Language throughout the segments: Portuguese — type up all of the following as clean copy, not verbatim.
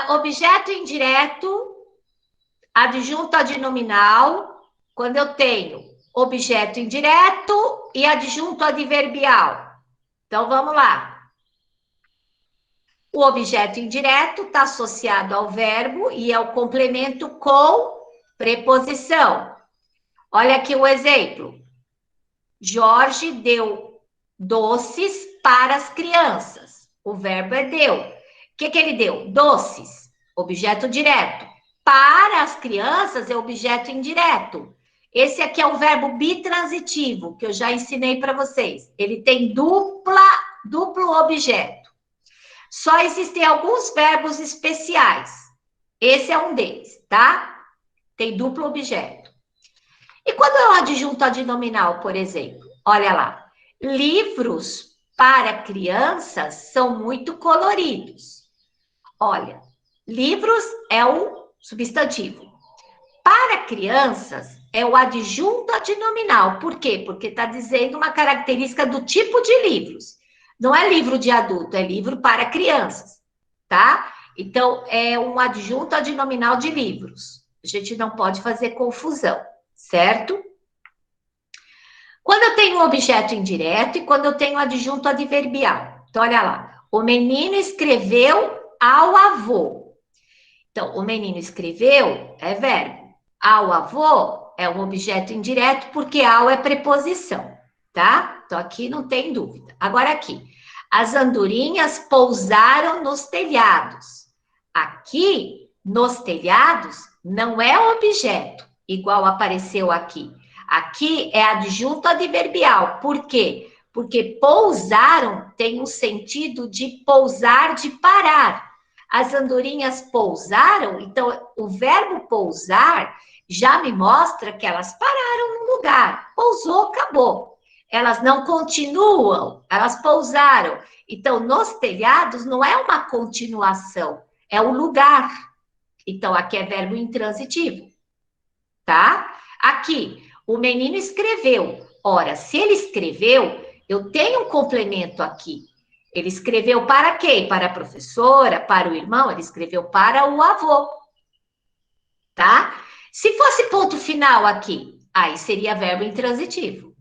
Objeto indireto, adjunto adnominal, quando eu tenho objeto indireto e adjunto adverbial. Então, vamos lá. O objeto indireto está associado ao verbo e é o complemento com preposição. Olha aqui o exemplo. Jorge deu doces para as crianças. O verbo é deu. O que ele deu? Doces, objeto direto. Para as crianças é objeto indireto. Esse aqui é o verbo bitransitivo, que eu já ensinei para vocês. Ele tem duplo objeto. Só existem alguns verbos especiais. Esse é um deles, tá? Tem duplo objeto. E quando é um adjunto adnominal, por exemplo? Olha lá. Livros para crianças são muito coloridos. Olha, livros é o substantivo. Para crianças é o adjunto adnominal. Por quê? Porque está dizendo uma característica do tipo de livros. Não é livro de adulto, é livro para crianças, tá? Então, é um adjunto adnominal de livros. A gente não pode fazer confusão, certo? Quando eu tenho um objeto indireto e quando eu tenho um adjunto adverbial. Então, olha lá. O menino escreveu ao avô. Então, o menino escreveu é verbo. Ao avô é um objeto indireto porque ao é preposição, tá? Então, aqui não tem dúvida. Agora aqui. As andorinhas pousaram nos telhados. Aqui, nos telhados, não é objeto, igual apareceu aqui. Aqui é adjunto adverbial. Por quê? Porque pousaram tem um sentido de pousar, de parar. As andorinhas pousaram, então o verbo pousar já me mostra que elas pararam no lugar. Pousou, acabou. Elas não continuam, elas pousaram. Então, nos telhados não é uma continuação, é o lugar. Então, aqui é verbo intransitivo, tá? Aqui, o menino escreveu. Ora, se ele escreveu, eu tenho um complemento aqui. Ele escreveu para quem? Para a professora, para o irmão? Ele escreveu para o avô, tá? Se fosse ponto final aqui, aí seria verbo intransitivo.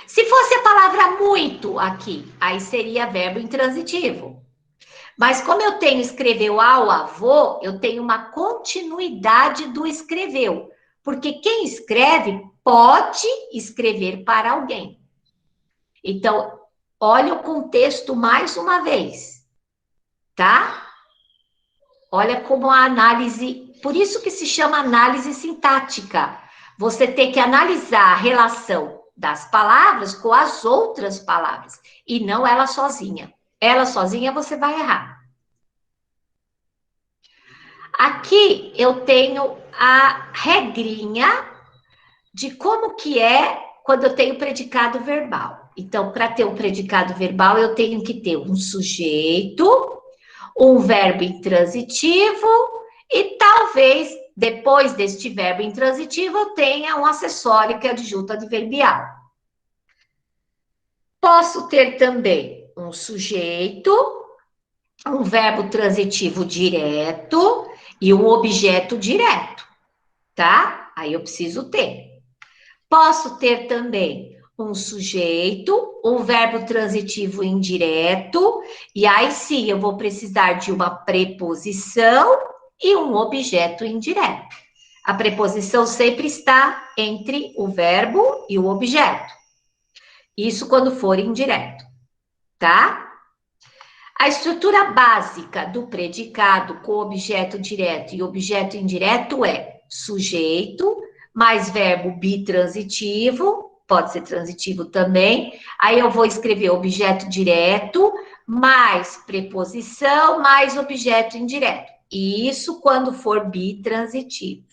Se fosse a palavra muito aqui, aí seria verbo intransitivo. Mas como eu tenho escreveu ao avô, eu tenho uma continuidade do escreveu. Porque quem escreve pode escrever para alguém. Então, olha o contexto mais uma vez, tá? Olha como a análise, por isso que se chama análise sintática. Você tem que analisar a relação das palavras com as outras palavras, e não ela sozinha. Ela sozinha você vai errar. Aqui eu tenho a regrinha de como que é quando eu tenho predicado verbal. Então, para ter um predicado verbal, eu tenho que ter um sujeito, um verbo intransitivo e talvez, depois deste verbo intransitivo, eu tenha um acessório que é adjunto adverbial. Posso ter também um sujeito, um verbo transitivo direto e um objeto direto, tá? Aí eu preciso ter. Posso ter também um sujeito, um verbo transitivo indireto, e aí sim eu vou precisar de uma preposição e um objeto indireto. A preposição sempre está entre o verbo e o objeto. Isso quando for indireto, tá? A estrutura básica do predicado com objeto direto e objeto indireto é sujeito, mais verbo bitransitivo, pode ser transitivo também. Aí eu vou escrever objeto direto, mais preposição, mais objeto indireto. E isso quando for bitransitivo.